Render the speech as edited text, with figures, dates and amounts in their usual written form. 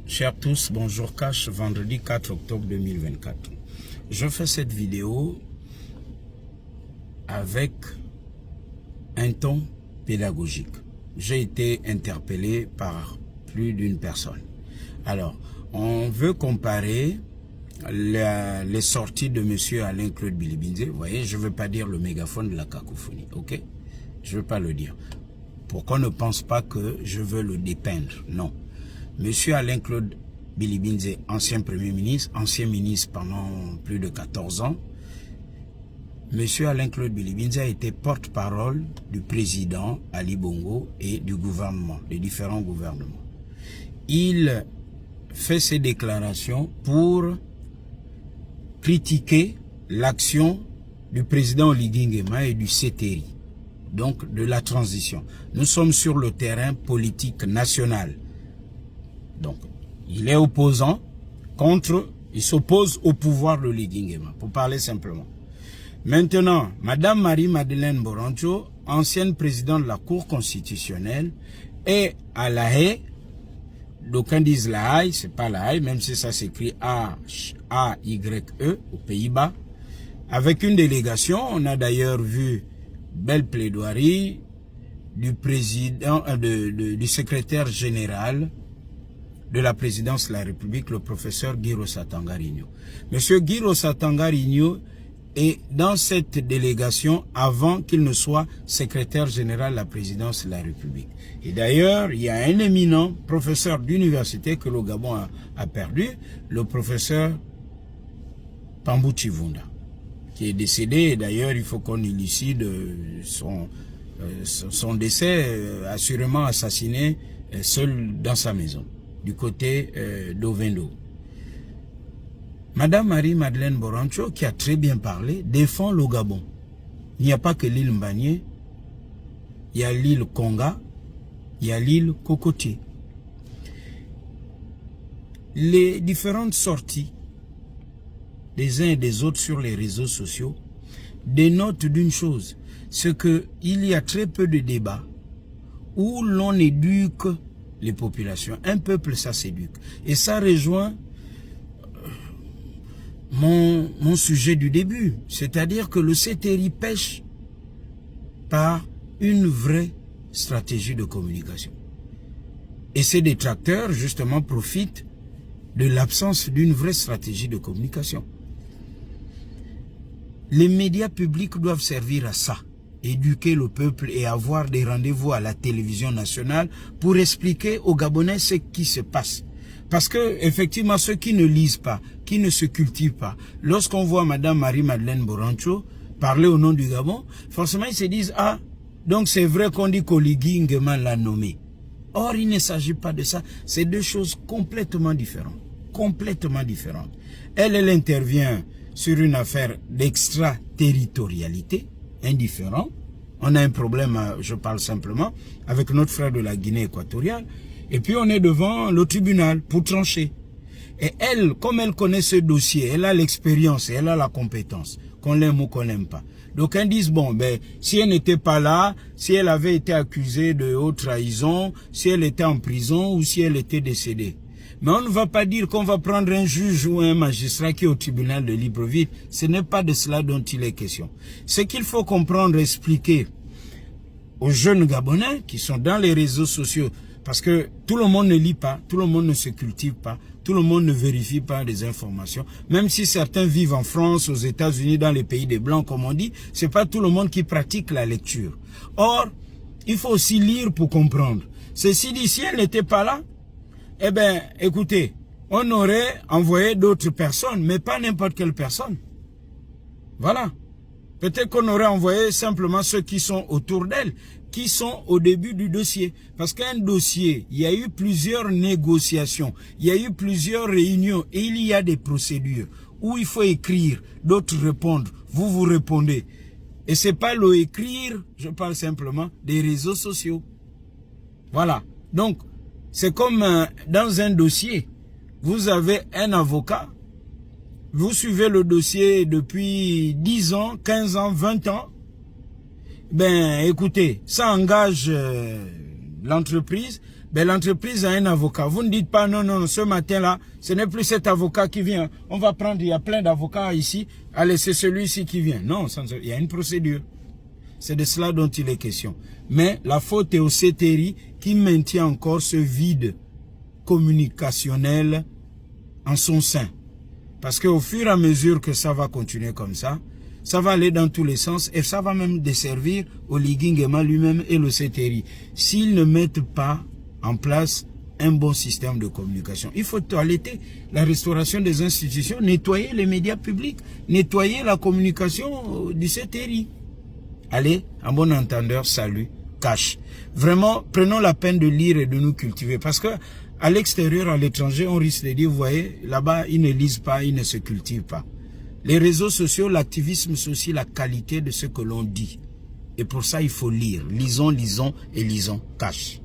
Chers tous, bonjour Cash, vendredi 4 octobre 2024. Je fais cette vidéo avec un ton pédagogique. J'ai été interpellé par plus d'une personne. Alors, on veut comparer les sorties de monsieur Alain-Claude Bilibinze. Vous voyez, je ne veux pas dire le mégaphone de la cacophonie, ok? Je ne veux pas le dire. Pour qu'on ne pense pas que je veux le dépeindre, non. Monsieur Alain-Claude Bilibinze, ancien Premier ministre, ancien ministre pendant plus de 14 ans. Monsieur Alain-Claude Bilibinze a été porte-parole du président Ali Bongo et du gouvernement, des différents gouvernements. Il fait ses déclarations pour critiquer l'action du président Oligui Nguema et du CTRI, donc de la transition. Nous sommes sur le terrain politique national. Donc, il est opposant il s'oppose au pouvoir de Oligui Nguema, pour parler simplement. Maintenant, Madame Marie-Madeleine Borancho, ancienne présidente de la Cour constitutionnelle, est à La Haye. D'aucuns disent La Haye, c'est pas La Haye, même si ça s'écrit A-Y-E, aux Pays-Bas. Avec une délégation, on a d'ailleurs vu belle plaidoirie du président, du secrétaire général de la présidence de la République, le professeur Guy Rossa-Tangarigno. Monsieur Guy Rossa-Tangarigno est dans cette délégation avant qu'il ne soit secrétaire général de la présidence de la République. Et d'ailleurs, il y a un éminent professeur d'université que le Gabon a perdu, le professeur Pambou Chivunda, qui est décédé. Et d'ailleurs, il faut qu'on élucide son décès, assurément assassiné seul dans sa maison, du côté d'Ovendo. Madame Marie-Madeleine Borancho, qui a très bien parlé, défend le Gabon. Il n'y a pas que l'île Mbagné, il y a l'île Konga, il y a l'île Cocotier. Les différentes sorties des uns et des autres sur les réseaux sociaux dénotent d'une chose, c'est qu'il y a très peu de débats où l'on éduque les populations. Un peuple, ça s'éduque. Et ça rejoint mon sujet du début. C'est-à-dire que le CTRI pêche par une vraie stratégie de communication. Et ces détracteurs, justement, profitent de l'absence d'une vraie stratégie de communication. Les médias publics doivent servir à ça. Éduquer le peuple et avoir des rendez-vous à la télévision nationale pour expliquer aux Gabonais ce qui se passe. Parce que, effectivement, ceux qui ne lisent pas, qui ne se cultivent pas, lorsqu'on voit Madame Marie-Madeleine Borancho parler au nom du Gabon, forcément ils se disent, ah, donc c'est vrai qu'on dit qu'Oligui Nguema l'a nommé. Or, il ne s'agit pas de ça. C'est deux choses complètement différentes. Complètement différentes. Elle intervient sur une affaire d'extraterritorialité, indifférent. On a un problème, je parle simplement, avec notre frère de la Guinée équatoriale. Et puis on est devant le tribunal pour trancher. Et elle, comme elle connaît ce dossier, elle a l'expérience et elle a la compétence, qu'on l'aime ou qu'on l'aime pas. Donc ils disent, bon, ben, si elle n'était pas là, si elle avait été accusée de haute trahison, si elle était en prison ou si elle était décédée. Mais on ne va pas dire qu'on va prendre un juge ou un magistrat qui est au tribunal de Libreville. Ce n'est pas de cela dont il est question. Ce qu'il faut comprendre, expliquer aux jeunes Gabonais qui sont dans les réseaux sociaux, parce que tout le monde ne lit pas, tout le monde ne se cultive pas, tout le monde ne vérifie pas des informations. Même si certains vivent en France, aux États-Unis, dans les pays des Blancs, comme on dit, c'est pas tout le monde qui pratique la lecture. Or, il faut aussi lire pour comprendre. Ceci dit, si elle n'était pas là, eh bien, écoutez, on aurait envoyé d'autres personnes, mais pas n'importe quelle personne. Voilà. Peut-être qu'on aurait envoyé simplement ceux qui sont autour d'elle, qui sont au début du dossier. Parce qu'un dossier, il y a eu plusieurs négociations, il y a eu plusieurs réunions et il y a des procédures où il faut écrire, d'autres répondre, vous répondez. Et c'est pas le écrire, je parle simplement des réseaux sociaux. Voilà. Donc, c'est comme dans un dossier, vous avez un avocat, vous suivez le dossier depuis 10 ans, 15 ans, 20 ans, ben écoutez, ça engage l'entreprise, ben, l'entreprise a un avocat. Vous ne dites pas, non, non, ce matin-là, ce n'est plus cet avocat qui vient. On va prendre, il y a plein d'avocats ici. Allez, c'est celui-ci qui vient. Non, il y a une procédure. C'est de cela dont il est question. Mais la faute est au CTRI qui maintient encore ce vide communicationnel en son sein. Parce qu'au fur et à mesure que ça va continuer comme ça va aller dans tous les sens et ça va même desservir Oligui Nguema lui-même et le CTRI. S'ils ne mettent pas en place un bon système de communication, il faut toiletter la restauration des institutions, nettoyer les médias publics, nettoyer la communication du CTRI. Allez, en bon entendeur, salut, cash. Vraiment, prenons la peine de lire et de nous cultiver. Parce que à l'extérieur, à l'étranger, on risque de dire, vous voyez, là-bas, ils ne lisent pas, ils ne se cultivent pas. Les réseaux sociaux, l'activisme, c'est aussi la qualité de ce que l'on dit. Et pour ça, il faut lire. Lisons, lisons et lisons, cash.